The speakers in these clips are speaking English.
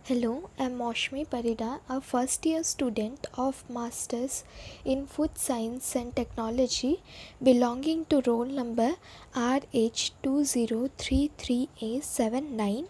Hello, I'm Moshmi Parida, a first year student of Masters in Food Science and Technology belonging to roll number RH2033A79,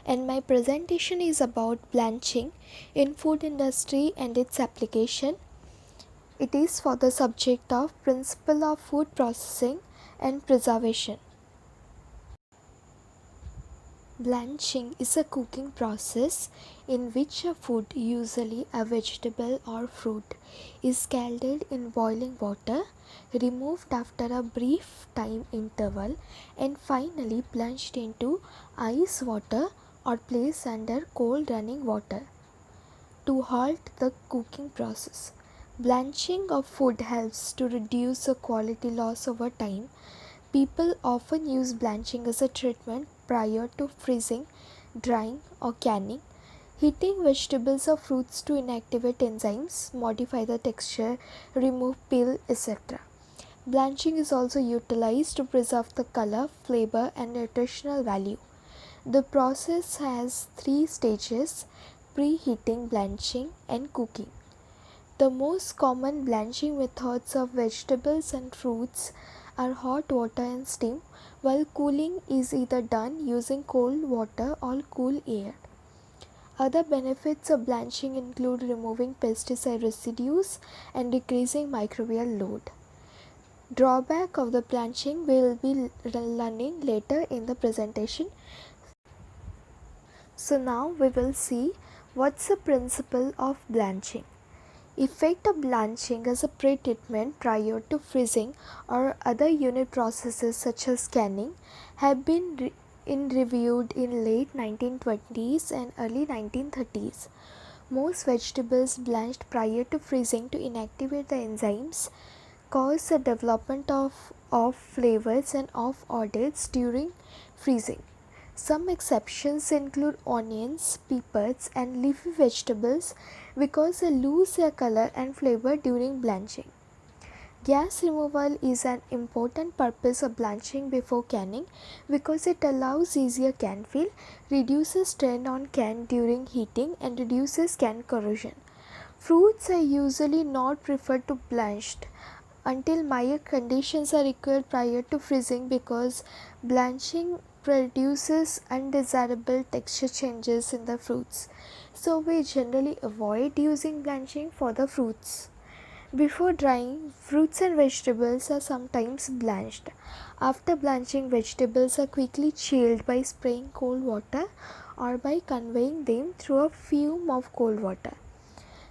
and my presentation is about blanching in food industry and its application. It is for the subject of Principle of Food Processing and Preservation. Blanching is a cooking process in which a food, usually a vegetable or fruit, is scalded in boiling water, removed after a brief time interval, and finally plunged into ice water or placed under cold running water to halt the cooking process. Blanching of food helps to reduce the quality loss over time. People often use blanching as a treatment prior to freezing, drying, or canning. Heating vegetables or fruits to inactivate enzymes, modify the texture, remove peel, etc. Blanching is also utilized to preserve the color, flavor, and nutritional value. The process has three stages: preheating, blanching, and cooking. The most common blanching methods of vegetables and fruits are hot water and steam, while cooling is either done using cold water or cool air. Other benefits of blanching include removing pesticide residues and decreasing microbial load. Drawback of the blanching will be learning later in the presentation. So now we will see what's the principle of blanching. Effect of blanching as a pre-treatment prior to freezing or other unit processes such as canning have been reviewed in late 1920s and early 1930s. Most vegetables blanched prior to freezing to inactivate the enzymes cause the development of flavors and of odors during freezing. Some exceptions include onions, peppers, and leafy vegetables because they lose their color and flavor during blanching. Gas removal is an important purpose of blanching before canning because it allows easier can fill, reduces strain on can during heating, and reduces can corrosion. Fruits are usually not preferred to blanched until mild conditions are required prior to freezing because blanching produces undesirable texture changes in the fruits. So we generally avoid using blanching for the fruits. Before drying, fruits and vegetables are sometimes blanched. After blanching, vegetables are quickly chilled by spraying cold water or by conveying them through a fume of cold water.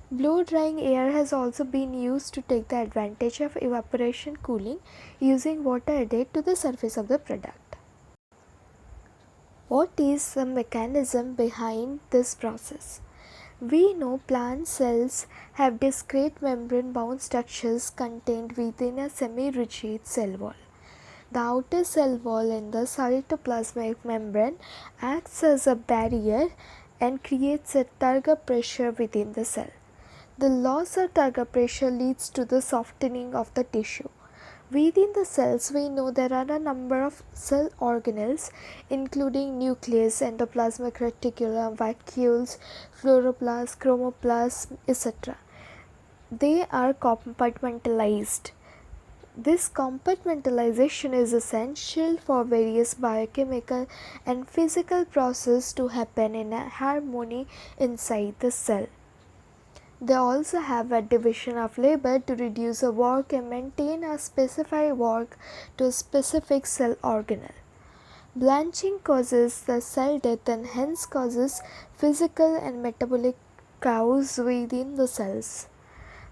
Blow drying air has also been used to take the advantage of evaporation cooling using water added to the surface of the product. What is the mechanism behind this process? We know plant cells have discrete membrane-bound structures contained within a semi-rigid cell wall. The outer cell wall in the cytoplasmic membrane acts as a barrier and creates a turgor pressure within the cell. The loss of turgor pressure leads to the softening of the tissue. Within the cells, we know there are a number of cell organelles including nucleus, endoplasmic reticulum, vacuoles, chloroplast, chromoplast, etc. They are compartmentalized. This compartmentalization is essential for various biochemical and physical processes to happen in a harmony inside the cell. They also have a division of labor to reduce the work and maintain a specified work to a specific cell organelle. Blanching causes the cell death and hence causes physical and metabolic chaos within the cells.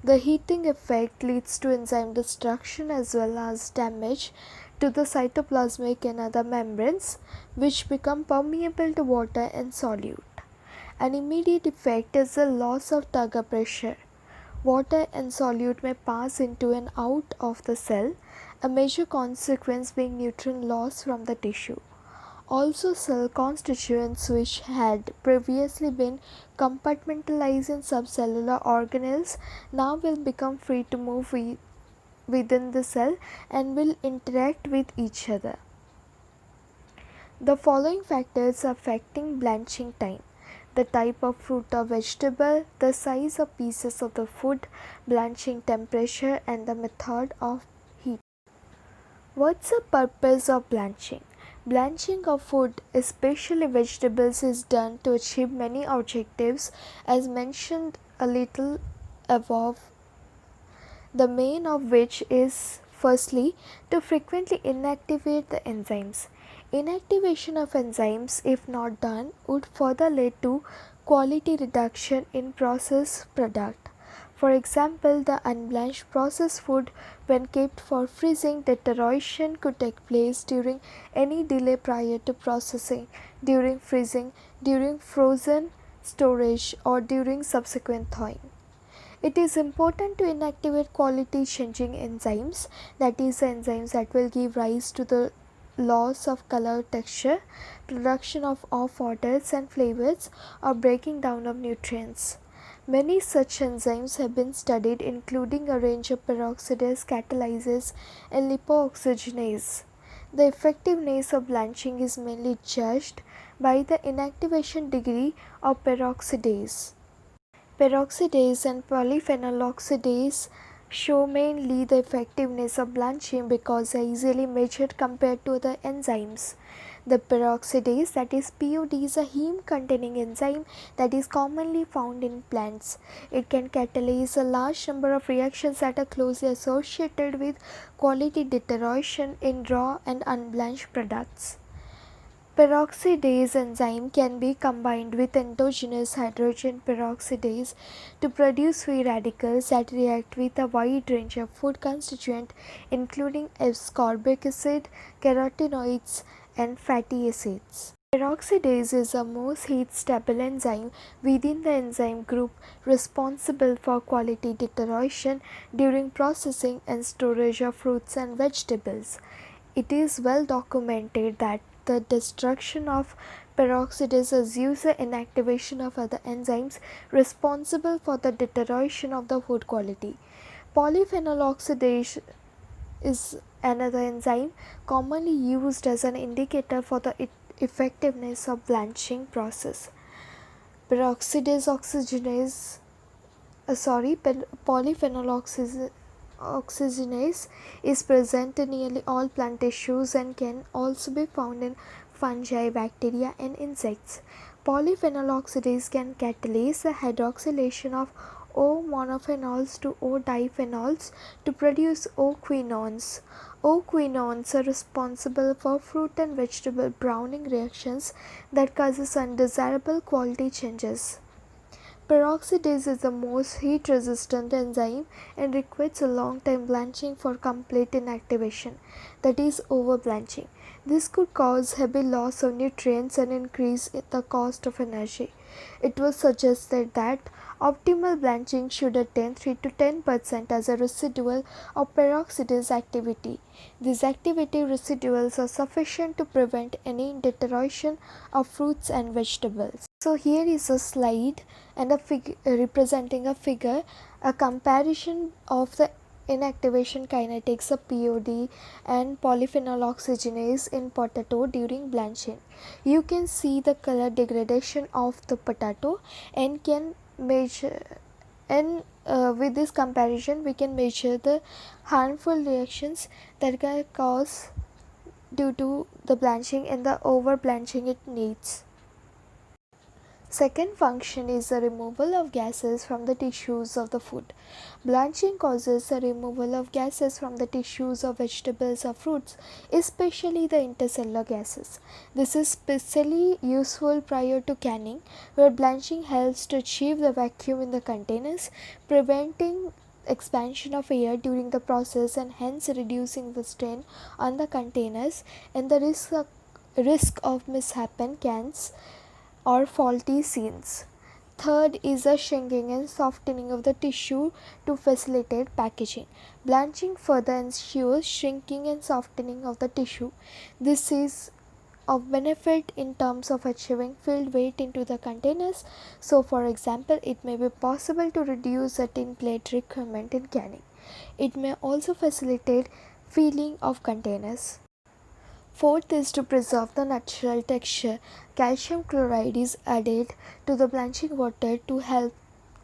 The heating effect leads to enzyme destruction as well as damage to the cytoplasmic and other membranes, which become permeable to water and solute. An immediate effect is the loss of turgor pressure. Water and solute may pass into and out of the cell, a major consequence being nutrient loss from the tissue. Also, cell constituents which had previously been compartmentalized in subcellular organelles now will become free to move within the cell and will interact with each other. The following factors affecting blanching time: the type of fruit or vegetable, the size of pieces of the food, blanching temperature, and the method of heat. What's the purpose of blanching? Blanching of food, especially vegetables, is done to achieve many objectives as mentioned a little above, the main of which is firstly to frequently inactivate the enzymes. Inactivation of enzymes, if not done, would further lead to quality reduction in processed product. For example, the unblanched processed food, when kept for freezing, deterioration could take place during any delay prior to processing, during freezing, during frozen storage, or during subsequent thawing. It is important to inactivate quality changing enzymes, that is, enzymes that will give rise to the loss of color, texture, production of off odors and flavors, or breaking down of nutrients. Many such enzymes have been studied, including a range of peroxidase, catalysis, and lipooxygenase. The effectiveness of blanching is mainly judged by the inactivation degree of peroxidase. Peroxidase and polyphenol oxidase show mainly the effectiveness of blanching because they are easily measured compared to other enzymes. The peroxidase, that is POD, is a heme containing enzyme that is commonly found in plants. It can catalyze a large number of reactions that are closely associated with quality deterioration in raw and unblanched products. Peroxidase enzyme can be combined with endogenous hydrogen peroxidase to produce free radicals that react with a wide range of food constituents, including ascorbic acid, carotenoids, and fatty acids. Peroxidase is the most heat stable enzyme within the enzyme group responsible for quality deterioration during processing and storage of fruits and vegetables. It is well documented that the destruction of peroxidase assumes the inactivation of other enzymes responsible for the deterioration of the food quality. Polyphenol oxidase is another enzyme commonly used as an indicator for the effectiveness of blanching process. Peroxidase oxygenase, polyphenol oxygenase is present in nearly all plant tissues and can also be found in fungi, bacteria, and insects. Polyphenol oxidase can catalyze the hydroxylation of O-monophenols to O-diphenols to produce O-quinones. O-quinones are responsible for fruit and vegetable browning reactions that causes undesirable quality changes. Peroxidase is the most heat resistant enzyme and requires a long time blanching for complete inactivation, that is, over blanching. This could cause heavy loss of nutrients and increase the cost of energy. It was suggested that optimal blanching should attain 3 to 10% as a residual of peroxidase activity. These activity residuals are sufficient to prevent any deterioration of fruits and vegetables. So here is a slide and a figure representing a comparison of the inactivation kinetics of POD and polyphenol oxygenase in potato during blanching. You can see the color degradation of the potato and can measure, and with this comparison we can measure the harmful reactions that can cause due to the blanching and the over blanching it needs. Second function is the removal of gases from the tissues of the food. Blanching causes the removal of gases from the tissues of vegetables or fruits, especially the intercellular gases. This is especially useful prior to canning, where blanching helps to achieve the vacuum in the containers, preventing expansion of air during the process and hence reducing the strain on the containers and the risk of misshapen cans or faulty seals. Third is the shrinking and softening of the tissue to facilitate packaging. Blanching further ensures shrinking and softening of the tissue. This is of benefit in terms of achieving filled weight into the containers. So, for example, it may be possible to reduce the tin plate requirement in canning. It may also facilitate filling of containers. Fourth is to preserve the natural texture. Calcium chloride is added to the blanching water to help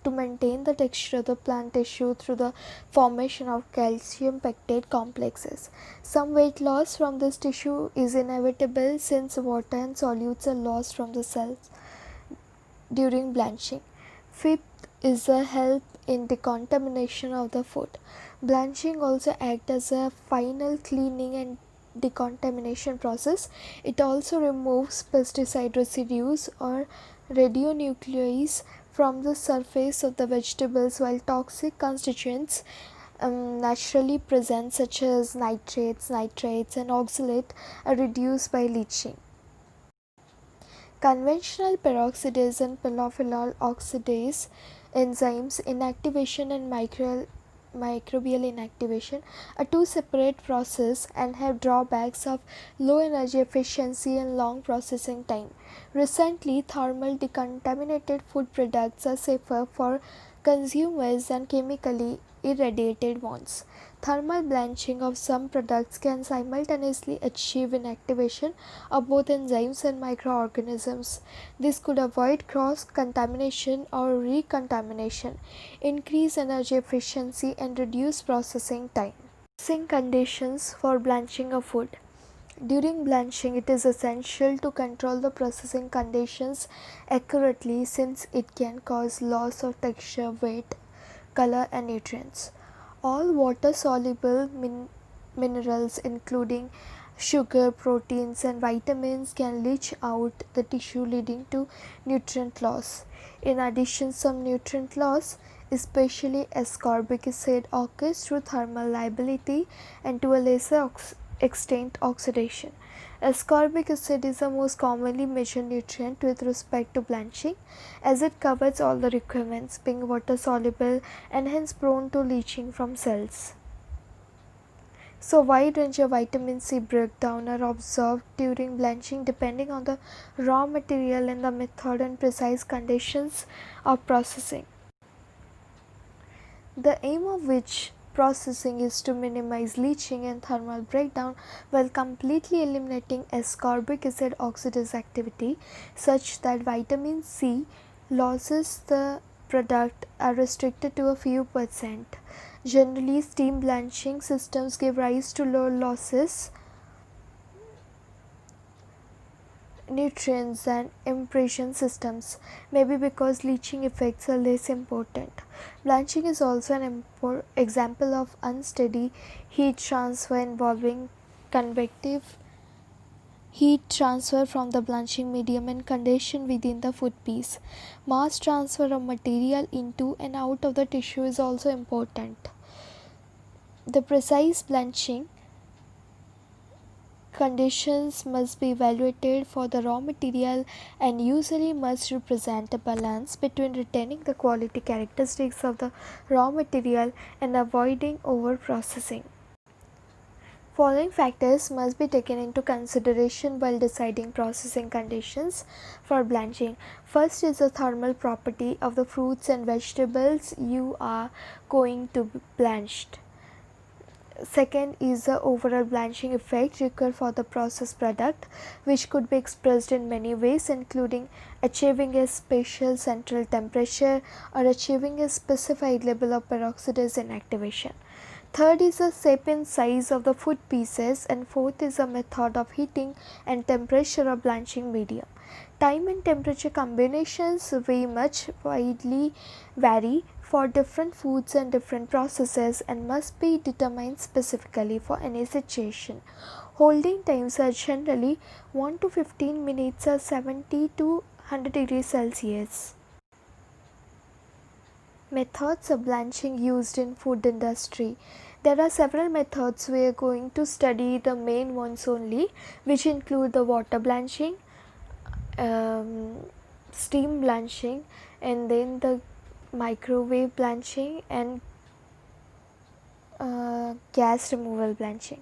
to maintain the texture of the plant tissue through the formation of calcium pectate complexes. Some weight loss from this tissue is inevitable since water and solutes are lost from the cells during blanching. Fifth is the help in decontamination of the food. Blanching also acts as a final cleaning and decontamination process. It also removes pesticide residues or radionuclides from the surface of the vegetables, while toxic constituents naturally present such as nitrates, nitrates and oxalate are reduced by leaching. Conventional peroxidase and polyphenol oxidase enzymes inactivation and microbial inactivation are two separate processes and have drawbacks of low energy efficiency and long processing time. Recently, thermal decontaminated food products are safer for consumers than chemically irradiated ones. Thermal blanching of some products can simultaneously achieve inactivation of both enzymes and microorganisms. This could avoid cross contamination or recontamination, increase energy efficiency, and reduce processing time. Processing conditions for blanching of food. During blanching, it is essential to control the processing conditions accurately since it can cause loss of texture, weight, color, and nutrients. All water soluble minerals, including sugar, proteins, and vitamins, can leach out the tissue, leading to nutrient loss. In addition, some nutrient loss, especially ascorbic acid, occurs through thermal liability and to a lesser extent oxidation. Ascorbic acid is the most commonly measured nutrient with respect to blanching, as it covers all the requirements, being water soluble and hence prone to leaching from cells. So, wide range of vitamin C breakdown are observed during blanching depending on the raw material and the method and precise conditions of processing. The aim of which processing is to minimize leaching and thermal breakdown while completely eliminating ascorbic acid oxidase activity, such that vitamin C losses the product are restricted to a few percent. Generally, steam blanching systems give rise to low losses nutrients and impression systems, maybe because leaching effects are less important. Blanching is also an example of unsteady heat transfer involving convective heat transfer from the blanching medium and condension within the food piece. Mass transfer of material into and out of the tissue is also important. The precise blanching conditions must be evaluated for the raw material and usually must represent a balance between retaining the quality characteristics of the raw material and avoiding over processing. Following factors must be taken into consideration while deciding processing conditions for blanching. First is the thermal property of the fruits and vegetables you are going to be blanched. Second is the overall blanching effect required for the processed product, which could be expressed in many ways, including achieving a spatial central temperature or achieving a specified level of peroxidase inactivation. Third is the shape and size of the food pieces, and fourth is the method of heating and temperature of blanching medium. Time and temperature combinations widely vary for different foods and different processes and must be determined specifically for any situation. Holding times are generally 1 to 15 minutes or 70 to 100 degrees Celsius. Methods of blanching used in food industry. There are several methods. We are going to study the main ones only, which include the water blanching, steam blanching, and then the microwave blanching and gas removal blanching.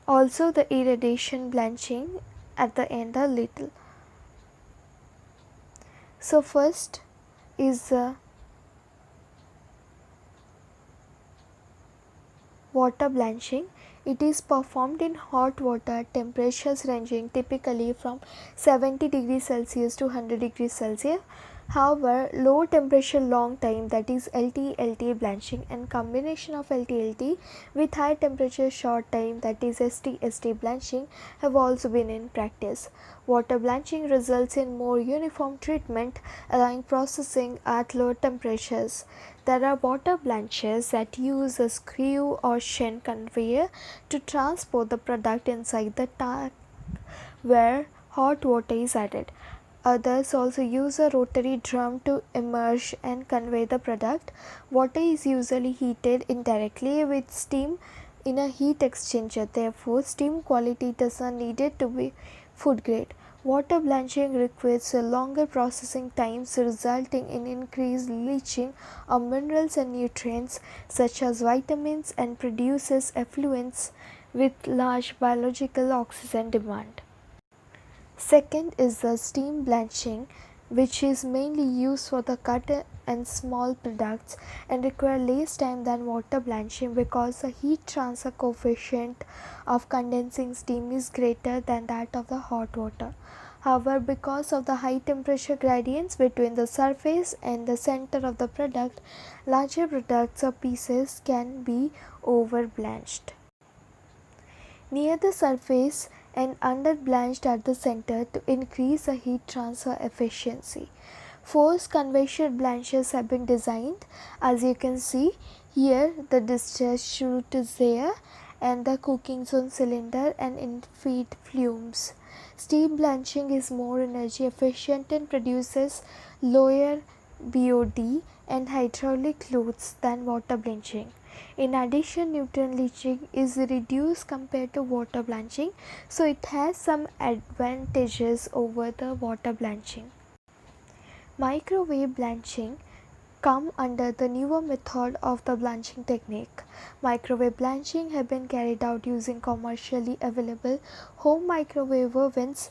Also the irradiation blanching at the end a little. So first is water blanching. It is performed in hot water, temperatures ranging typically from 70 degrees Celsius to 100 degrees Celsius. However, low temperature long time, that is LT-LT blanching, and combination of LT-LT with high temperature short time, that is ST-ST blanching, have also been in practice. Water blanching results in more uniform treatment, allowing processing at lower temperatures. There are water blanchers that use a screw or Shen conveyor to transport the product inside the tank where hot water is added. Others also use a rotary drum to immerse and convey the product. Water is usually heated indirectly with steam in a heat exchanger. Therefore, steam quality does not need it to be food grade. Water blanching requires a longer processing times, resulting in increased leaching of minerals and nutrients such as vitamins, and produces effluents with large biological oxygen demand. Second is the steam blanching, which is mainly used for the cut and small products and require less time than water blanching because the heat transfer coefficient of condensing steam is greater than that of the hot water. However, because of the high temperature gradients between the surface and the center of the product, larger products or pieces can be over blanched near the surface and under blanched at the center to increase the heat transfer efficiency. Forced convection blanchers have been designed. As you can see here, the discharge chute is there and the cooking zone cylinder and infeed fumes. Steam blanching is more energy efficient and produces lower BOD and hydraulic loads than water blanching. In addition, nutrient leaching is reduced compared to water blanching, so it has some advantages over the water blanching. Microwave blanching come under the newer method of the blanching technique. Microwave blanching have been carried out using commercially available home microwave ovens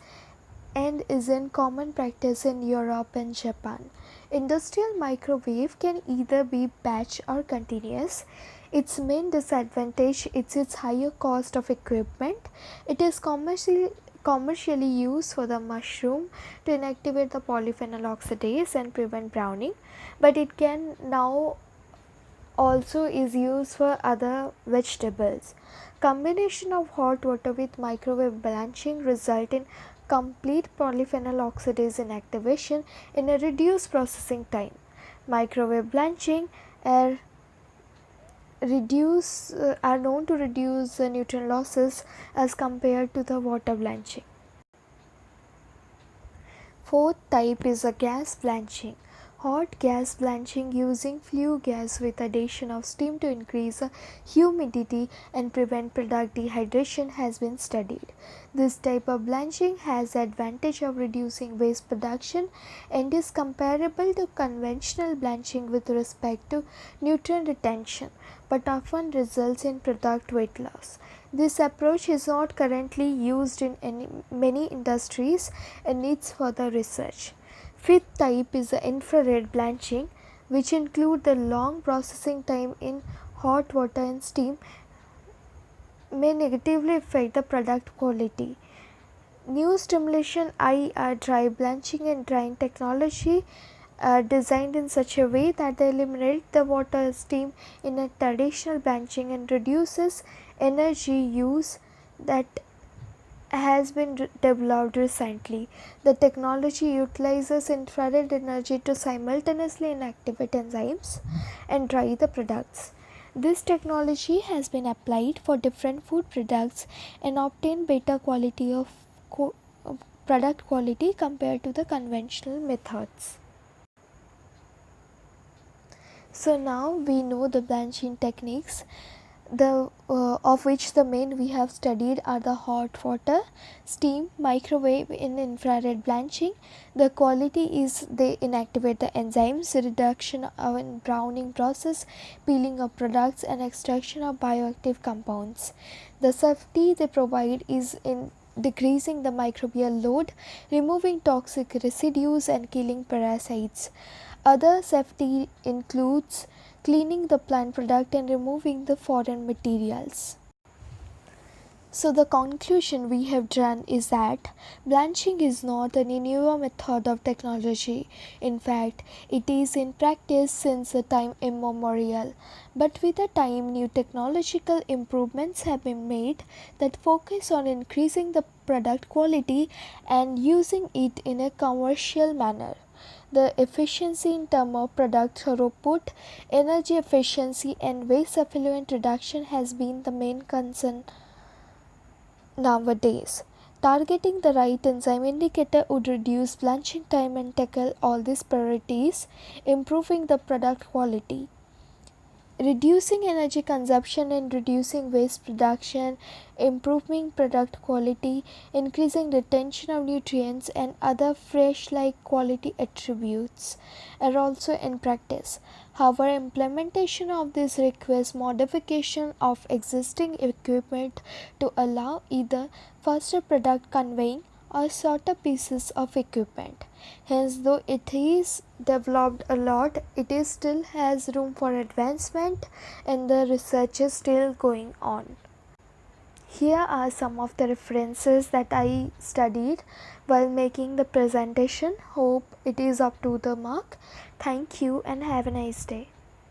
and is in common practice in Europe and Japan. Industrial microwave can either be batch or continuous. Its main disadvantage is its higher cost of equipment. It is commercially used for the mushroom to inactivate the polyphenol oxidase and prevent browning, but it can now also is used for other vegetables. Combination of hot water with microwave blanching result in complete polyphenol oxidase inactivation in a reduced processing time. Microwave blanching are known to reduce nutrient losses as compared to the water blanching. Fourth type is a gas blanching. Hot gas blanching using flue gas with addition of steam to increase humidity and prevent product dehydration has been studied. This type of blanching has the advantage of reducing waste production and is comparable to conventional blanching with respect to nutrient retention, but often results in product weight loss. This approach is not currently used in many industries and needs further research. Fifth type is the infrared blanching, which include the long processing time in hot water and steam may negatively affect the product quality. New stimulation IR dry blanching and drying technology are designed in such a way that they eliminate the water steam in a traditional blanching and reduces energy use that has been developed recently. The technology utilizes infrared energy to simultaneously inactivate enzymes and dry the products. This technology has been applied for different food products and obtain better quality of product quality compared to the conventional methods. So now we know the blanching techniques, of which the main we have studied are the hot water, steam, microwave and infrared blanching. The quality is they inactivate the enzymes, reduction of browning process, peeling of products and extraction of bioactive compounds. The safety they provide is in decreasing the microbial load, removing toxic residues and killing parasites. Other safety includes cleaning the plant product and removing the foreign materials. So, the conclusion we have drawn is that blanching is not any newer method of technology. In fact, it is in practice since the time immemorial. But with the time, new technological improvements have been made that focus on increasing the product quality and using it in a commercial manner. The efficiency in terms of product throughput, energy efficiency, and waste effluent reduction has been the main concern nowadays. Targeting the right enzyme indicator would reduce blanching time and tackle all these priorities, improving the product quality. Reducing energy consumption and reducing waste production, improving product quality, increasing retention of nutrients and other fresh like quality attributes are also in practice. However, implementation of this requires modification of existing equipment to allow either faster product conveying or shorter pieces of equipment. Hence, though it is developed a lot, it is still has room for advancement and the research is still going on. Here are some of the references that I studied while making the presentation. Hope it is up to the mark. Thank you and have a nice day.